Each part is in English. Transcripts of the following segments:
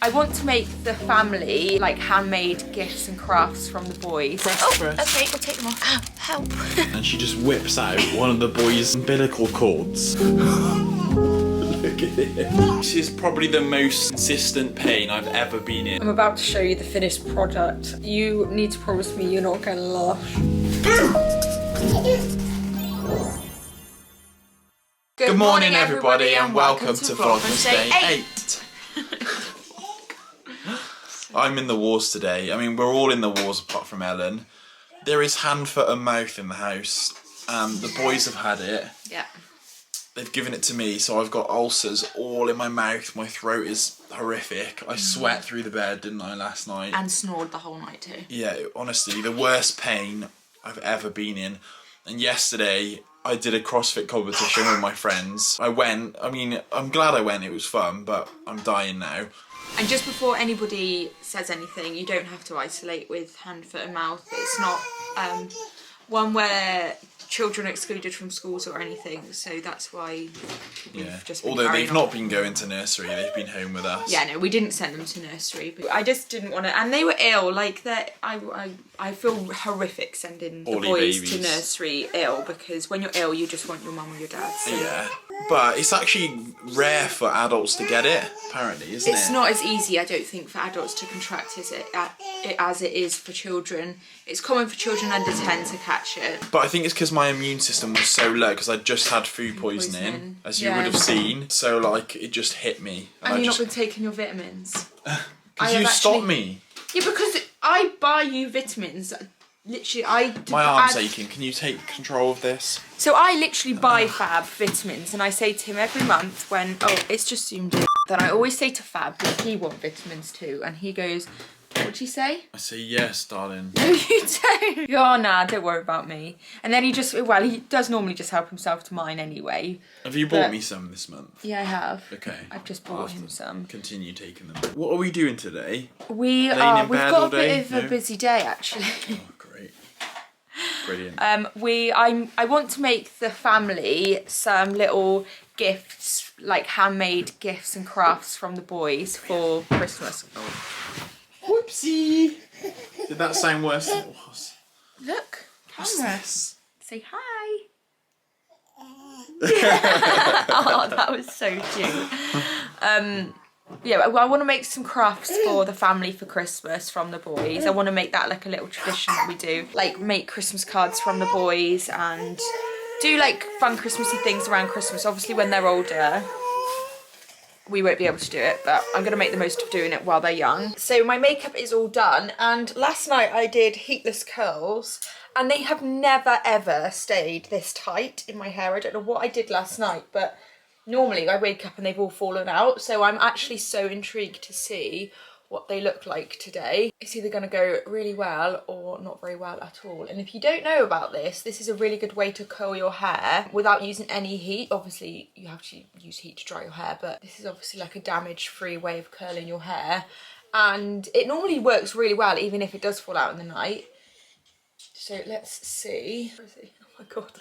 I want to make the family like handmade gifts and crafts from the boys. Press. Okay, we'll take them off. Ow, help. And she just whips out one of the boys' umbilical cords. Look at it. This is probably the most consistent pain I've ever been in. I'm about to show you the finished product. You need to promise me you're not gonna laugh. Good morning everybody and welcome to Vlogmas Day 8. I'm in the wars today. I mean, we're all in the wars apart from Ellen. There is hand, foot and mouth in the house. The boys have had it. Yeah. They've given it to me, so I've got ulcers all in my mouth. My throat is horrific. I sweat through the bed, didn't I, last night? And snored the whole night too. Yeah, honestly, the worst pain I've ever been in. And yesterday, I did a CrossFit competition with my friends. I went, I mean, I'm glad I went, it was fun, but I'm dying now. And just before anybody says anything, you don't have to isolate with hand, foot and mouth. It's not one where children are excluded from schools or anything, so that's why we've just been although they've not been going to nursery, they've been home with us. Yeah, no, we didn't send them to nursery, but I just didn't want to, and they were ill, like that. I feel horrific sending the boys to nursery ill, because when you're ill you just want your mum or your dad. So. Yeah, but it's actually rare for adults to get it, apparently, isn't it? It's not as easy, I don't think, for adults to contract as it is for children. It's common for children under 10 to catch it. But I think it's because my immune system was so low, because I just had food poisoning, as you would have seen. So, like, it just hit me. And you've not been taking your vitamins. Because you stopped me. Yeah, because I buy you vitamins. Literally, my arm's aching. Can you take control of this? So I literally buy Fab vitamins, and I say to him every month when, it's just zoomed in, then I always say to Fab, does he want vitamins too? And he goes, what'd you say? I say, yes, darling. No, you don't. Oh, nah, don't worry about me. And then he does normally just help himself to mine anyway. Have you bought me some this month? Yeah, I have. Okay. I've just bought him some. Continue taking them. What are we doing today? We've got a bit of a busy day, actually. Oh, great. Brilliant. I want to make the family some little gifts, like handmade gifts and crafts from the boys for Christmas. Whoopsie! Did that sound worse than it was? Look, camera. Say hi. Oh, that was so cute. Yeah, well, I want to make some crafts for the family for Christmas from the boys. I want to make that like a little tradition that we do. Like make Christmas cards from the boys and do like fun Christmassy things around Christmas. Obviously when they're older, we won't be able to do it, but I'm going to make the most of doing it while they're young. So my makeup is all done, and last night I did heatless curls, and they have never ever stayed this tight in my hair. I don't know what I did last night, but normally I wake up and they've all fallen out, so I'm actually so intrigued to see what they look like today. It's either going to go really well or not very well at all. And if you don't know about this, this is a really good way to curl your hair without using any heat. Obviously you have to use heat to dry your hair, but this is obviously like a damage-free way of curling your hair. And it normally works really well, even if it does fall out in the night. So let's see. Where is he? Oh my God.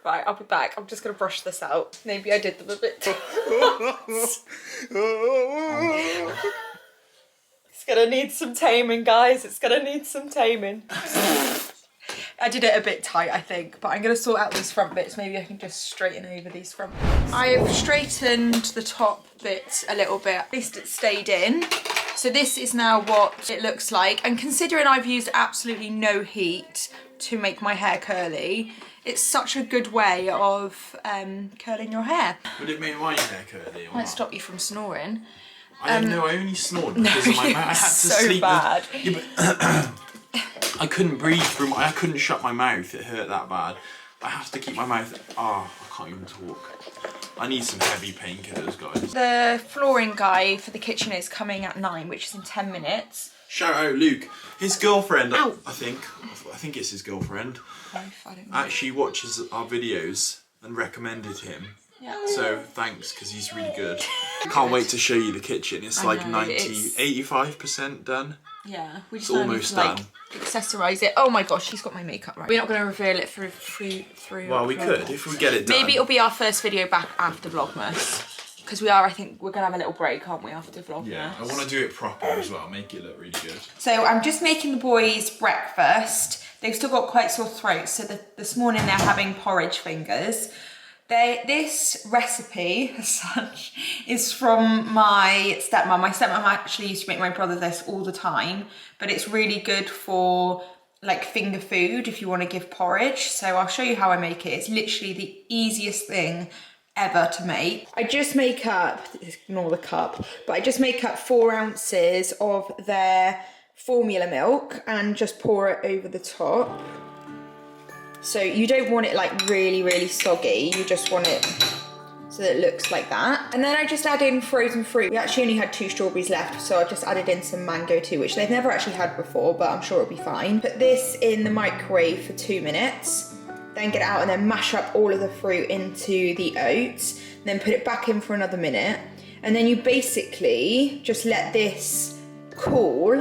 Right, I'll be back. I'm just gonna brush this out. Maybe I did them a bit too fast. It's gonna need some taming, guys. It's gonna need some taming. I did it a bit tight, I think, but I'm gonna sort out these front bits. Maybe I can just straighten over these front bits. I have straightened the top bits a little bit. At least it stayed in. So this is now what it looks like. And considering I've used absolutely no heat to make my hair curly, it's such a good way of curling your hair. Would it make my hair curly? Might stop you from snoring. I only snored because of my mouth. I had to sleep. Bad. Yeah, but I couldn't breathe through I couldn't shut my mouth. It hurt that bad. I have to keep my mouth. I can't even talk. I need some heavy painkillers, guys. The flooring guy for the kitchen is coming at 9, which is in 10 minutes. Shout out Luke. His girlfriend, Ow. I think it's his girlfriend, I don't know. actually watches our videos and recommended him. Yeah. So thanks, because he's really good. Can't wait to show you the kitchen. It's like 85% done. Yeah, we just it's almost done. Accessorise it. Oh my gosh, he's got my makeup right. We're not going to reveal it through. Well, we could if we get it done. Maybe it'll be our first video back after Vlogmas. because we are, I think we're gonna have a little break, aren't we, after Vlogmas? Yeah, I want to do it proper as well, make it look really good. So I'm just making the boys breakfast. They've still got quite sore throats, so this morning they're having porridge fingers. This recipe, as such, is from my stepmom. My stepmom actually used to make my brother this all the time, but it's really good for like finger food if you want to give porridge. So I'll show you how I make it. It's literally the easiest thing ever to make. I just make up, ignore the cup, but I just make up 4 ounces of their formula milk and just pour it over the top. So you don't want it like really, really soggy. You just want it so that it looks like that. And then I just add in frozen fruit. We actually only had 2 strawberries left, so I've just added in some mango too, which they've never actually had before, but I'm sure it'll be fine. Put this in the microwave for 2 minutes, then get it out and then mash up all of the fruit into the oats, then put it back in for another minute. And then you basically just let this cool.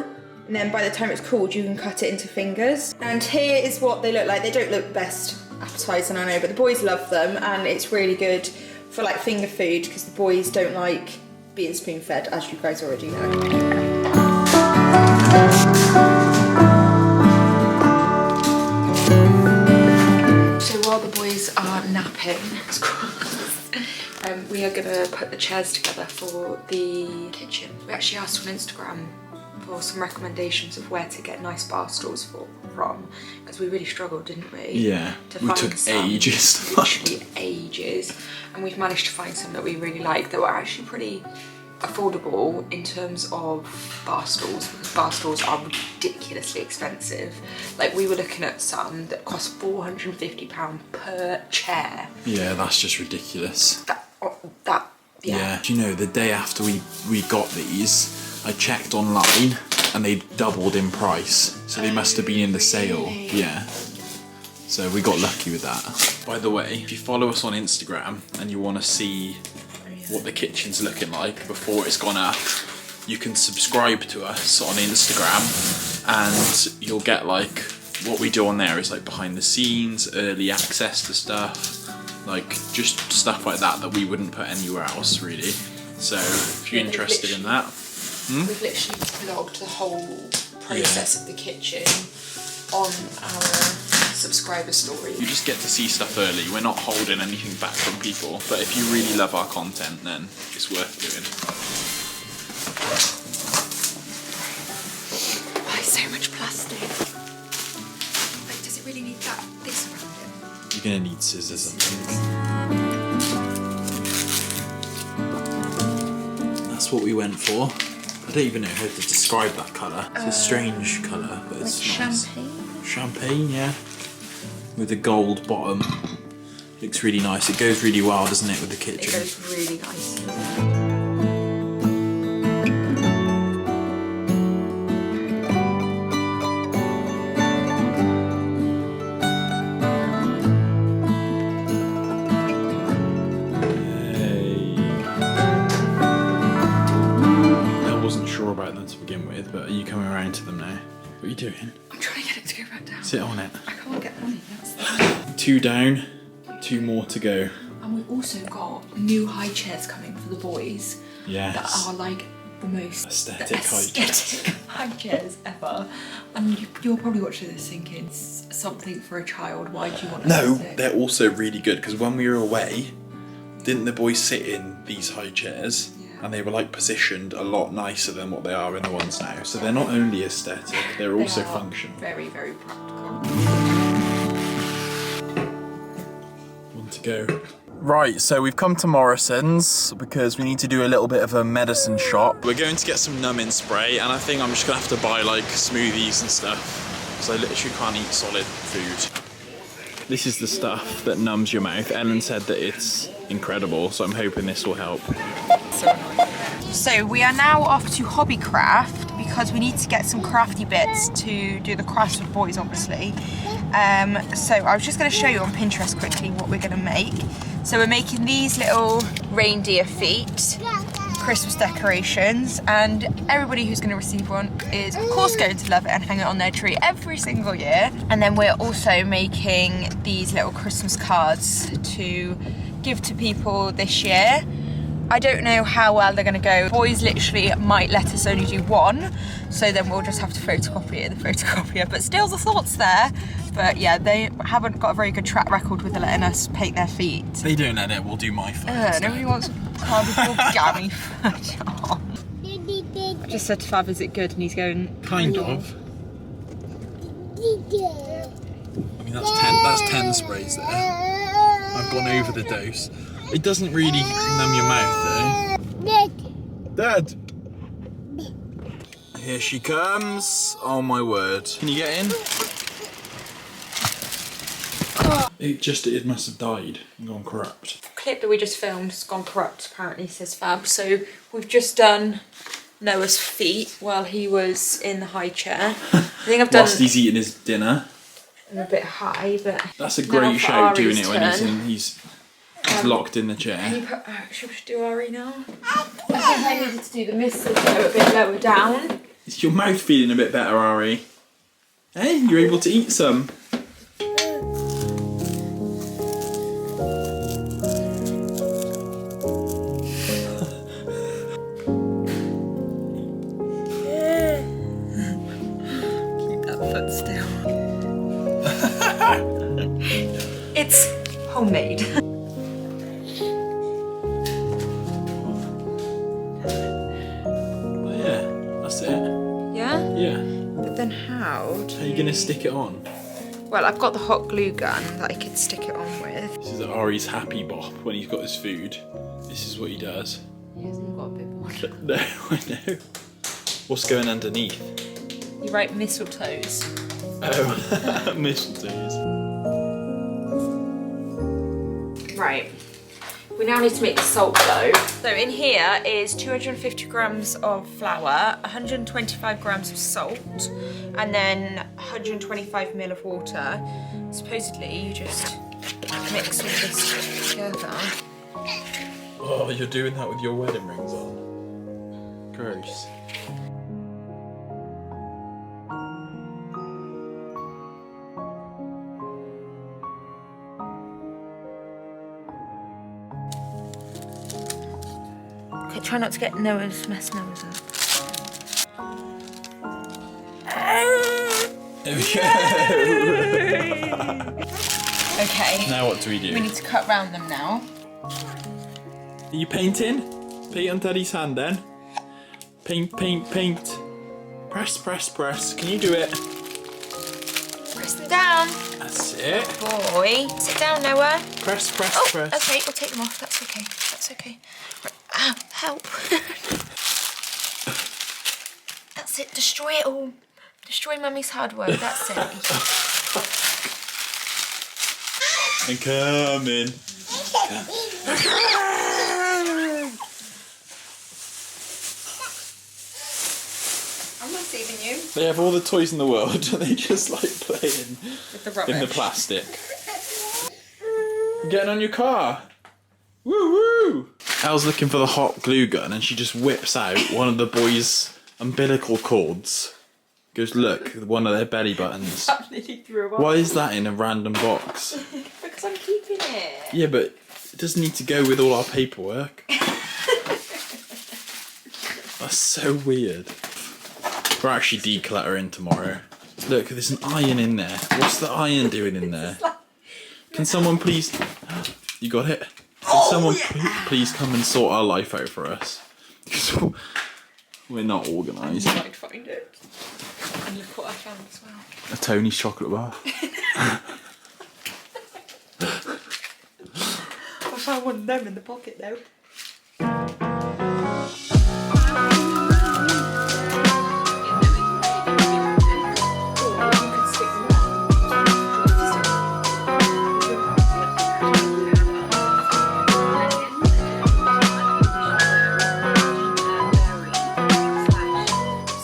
And then by the time it's cooled, you can cut it into fingers. And here is what they look like. They don't look best appetizing, I know, but the boys love them, and it's really good for like finger food because the boys don't like being spoon fed, as you guys already know. So while the boys are napping, we are gonna put the chairs together for the kitchen. We actually asked on Instagram for some recommendations of where to get nice bar stools from, because we really struggled, didn't we? Yeah, we took ages. Literally ages, and we've managed to find some that we really like that were actually pretty affordable in terms of bar stools, because bar stools are ridiculously expensive. Like we were looking at some that cost £450 per chair. Yeah, that's just ridiculous. Yeah. Do you know, the day after we got these, I checked online and they doubled in price. So they must have been in the sale. Yeah. So we got lucky with that. By the way, if you follow us on Instagram and you want to see what the kitchen's looking like before it's gone up, you can subscribe to us on Instagram and you'll get like, what we do on there is like behind the scenes, early access to stuff, like just stuff like that we wouldn't put anywhere else really. So if you're interested in that. We've literally vlogged the whole process of the kitchen on our subscriber story. You just get to see stuff early. We're not holding anything back from people, but if you really love our content, then it's worth doing. Why so much plastic? Like, does it really need this around it? You're gonna need scissors, I think. That's what we went for. I don't even know how to describe that colour. It's a strange colour, but it's like nice. champagne? Champagne, yeah. With a gold bottom. Looks really nice. It goes really well, doesn't it, with the kitchen? It goes really nice. But are you coming around to them now? What are you doing? I'm trying to get it to go back down. Sit on it. I can't get on it. 2 down, 2 more to go. And we've also got new high chairs coming for the boys. Yes. That are like the most aesthetic high chairs ever. And you're probably watching this thinking, something for a child, why do you want to No, they're also really good because when we were away, didn't the boys sit in these high chairs? And they were like positioned a lot nicer than what they are in the ones now. So they're not only aesthetic, they're also functional. Very, very practical. One to go. Right, so we've come to Morrison's because we need to do a little bit of a medicine shop. We're going to get some numbing spray, and I think I'm just gonna have to buy like smoothies and stuff because I literally can't eat solid food. This is the stuff that numbs your mouth. Ellen said that it's incredible, so I'm hoping this will help. So we are now off to Hobbycraft because we need to get some crafty bits to do the crafts with boys, obviously. So I was just going to show you on Pinterest quickly what we're going to make. So we're making these little reindeer feet, Christmas decorations, and everybody who's going to receive one is of course going to love it and hang it on their tree every single year. And then we're also making these little Christmas cards to give to people this year. I don't know how well they're gonna go. Boys literally might let us only do one, so then we'll just have to photocopy it in the photocopier. But still the thought's there. But yeah, they haven't got a very good track record with letting us paint their feet. They don't let it, we'll do my foot. Nobody wants cardboard gammy foot. Oh. I just said to Fab, is it good? And he's going, Kind of. I mean, that's 10 sprays there. I've gone over the dose. It doesn't really numb your mouth though. Dad! Here she comes. Oh my word. Can you get in? It must have died and gone corrupt. The clip that we just filmed has gone corrupt, apparently, says Fab. So we've just done Noah's feet while he was in the high chair. I think I've done. Whilst he's eating his dinner. I'm a bit high, but that's a great shout doing it when he's locked in the chair. Should we do Ari now? I think I needed to do the misses though, a bit lower down. Is your mouth feeling a bit better, Ari? Hey, you're able to eat some. It's homemade. Oh yeah, that's it. Yeah? Yeah. But then how How are you gonna stick it on? Well, I've got the hot glue gun that I could stick it on with. This is Ari's happy bop when he's got his food. This is what he does. He hasn't got a big one. No, I know. What's going underneath? You write mistletoes. Oh, mistletoes. Right. We now need to make the salt dough. So in here is 250 grams of flour, 125 grams of salt, and then 125 ml of water. Supposedly you just mix all this together. Oh, you're doing that with your wedding rings on. Gross. Okay, try not to get Noah's up. Okay. Now what do we do? We need to cut round them now. Are you painting? Paint on Daddy's hand then. Paint, paint, paint. Press, press, press. Can you do it? Press them down. That's it. Boy. Sit down, Noah. Press, press, Oh, press. okay, we'll take them off. That's okay. That's okay. Right. Ah, help. That's it. Destroy it all. Destroy Mummy's hard work. That's it. I'm coming. I'm not saving you. They have all the toys in the world and they just like playing With the rubbish. in the plastic. You're getting on your car. Woo woo! Elle's looking for the hot glue gun and she just whips out one of the boys' umbilical cords. Goes, look, one of their belly buttons. Why is that in a random box? Because I'm keeping it. Yeah, but it doesn't need to go with all our paperwork. That's so weird. We're actually decluttering tomorrow. Look, there's an iron in there. What's the iron doing in there? Can someone please... You got it? Can someone please come and sort our life out for us? Because we're not organised. I might find it. And look what I found as well. A Tony's chocolate bar. I found one of them in the pocket though.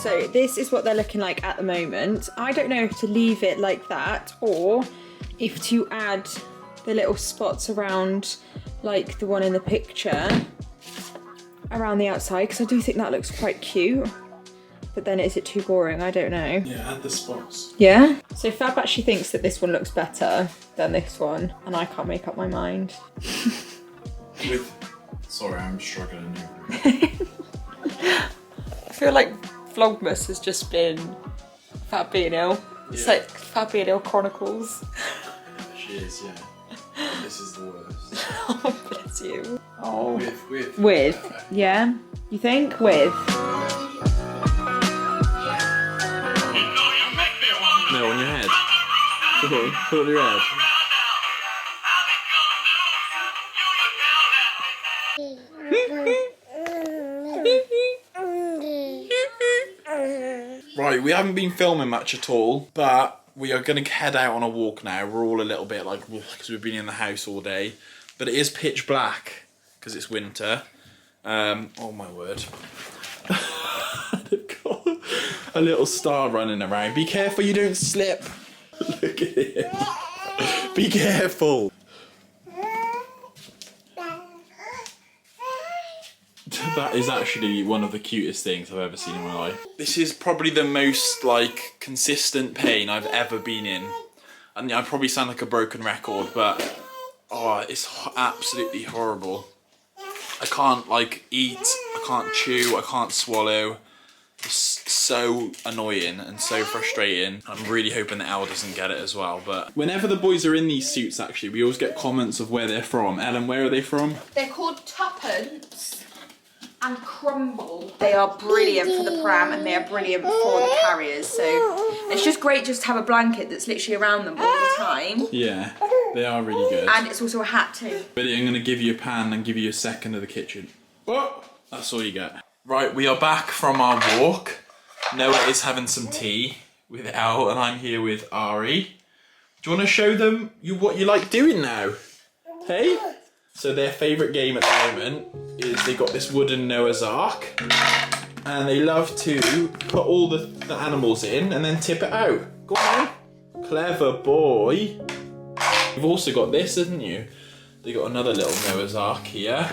So this is what they're looking like at the moment. I don't know if to leave it like that or if to add the little spots around like the one in the picture around the outside, because I do think that looks quite cute. But then is it too boring? I don't know. Yeah, add the spots. Yeah? So Fab actually thinks that this one looks better than this one, and I can't make up my mind. Sorry, I'm struggling. I feel like Vlogmas has just been Fab&ell. It's like Fab&ell Chronicles. She is, yeah. This is the worst. Oh, bless you. Oh. With, yeah? You think? With? No, on your head. Okay, put it on your head. Right, we haven't been filming much at all, but we are going to head out on a walk now. We're all a little bit like, because we've been in the house all day, but it is pitch black because it's winter. Oh my word. A little star running around. Be careful you don't slip. Look at him. Be careful. That is actually one of the cutest things I've ever seen in my life. This is probably the most like consistent pain I've ever been in. And I probably sound like a broken record, but oh, it's absolutely horrible. I can't like eat, I can't chew, I can't swallow. It's so annoying and so frustrating. I'm really hoping that Elle doesn't get it as well. But whenever the boys are in these suits, actually, we always get comments of where they're from. Ellen, where are they from? They're called Tuppence and Crumble. They are brilliant for the pram and they are brilliant for the carriers. So it's just great just to have a blanket that's literally around them all the time. Yeah, they are really good. And it's also a hat too. Ready, I'm going to give you a pan and give you a second of the kitchen. Oh, that's all you get. Right, we are back from our walk. Noah is having some tea with Elle and I'm here with Ari. Do you want to show them what you like doing now? Hey? So their favourite game at the moment is they got this wooden Noah's Ark and they love to put all the animals in and then tip it out. Go on then. Clever boy. You've also got this, haven't you? They got another little Noah's Ark here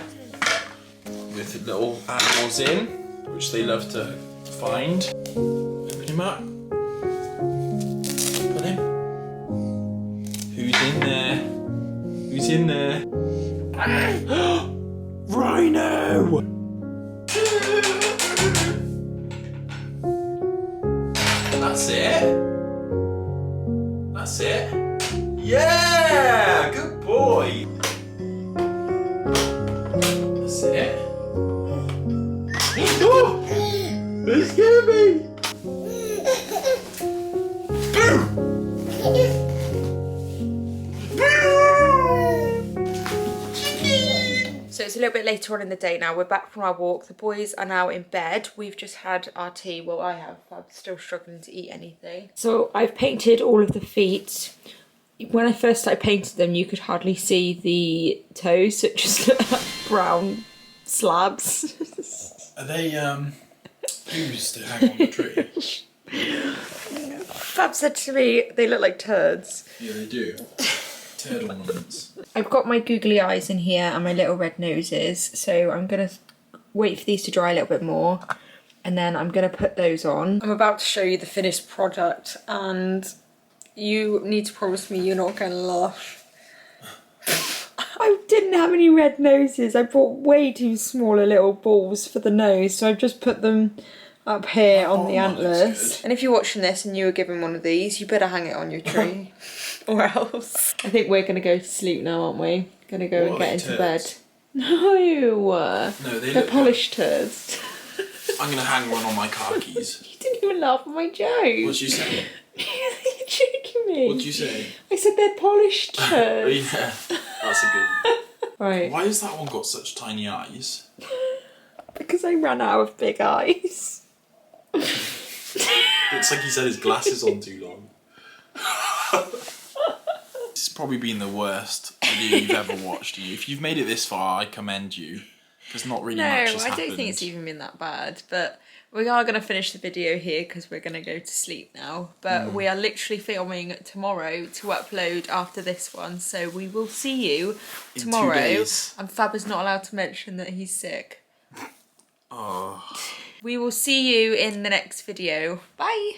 with little animals in, which they love to find. Open him up. Put him. Who's in there? Who's in there? Rhino! That's it. That's it. Yeah! Good boy. That's it. Oh! They scared me! So it's a little bit later on in the day now. We're back from our walk. The boys are now in bed. We've just had our tea. Well, I have. I'm still struggling to eat anything. So I've painted all of the feet. When I first started painting them, you could hardly see the toes. So it just looked like brown slabs. Are they who's to hang on the tree? Fab said to me, they look like turds. Yeah, they do. Turd ornaments. I've got my googly eyes in here and my little red noses, so I'm gonna wait for these to dry a little bit more and then I'm gonna put those on. I'm about to show you the finished product and you need to promise me you're not gonna laugh. I didn't have any red noses. I bought way too smaller little balls for the nose, so I've just put them up here on the antlers. And if you're watching this and you were given one of these, you better hang it on your tree. Or else. I think we're gonna go to sleep now, aren't we? Gonna go and get into bed. No, they're polished turds. I'm gonna hang one on my car keys. You didn't even laugh at my joke. What'd you say? You're joking me. What'd you say? I said they're polished turds. Yeah, that's a good one. Right. Why has that one got such tiny eyes? Because I ran out of big eyes. Looks like he's had his glasses on too long. This has probably been the worst video you've ever watched. If you've made it this far, I commend you. Because not really much has happened. No, I don't think it's even been that bad. But we are going to finish the video here because we're going to go to sleep now. But we are literally filming tomorrow to upload after this one. So we will see you tomorrow. 2 days. And Fab is not allowed to mention that he's sick. Oh. We will see you in the next video. Bye.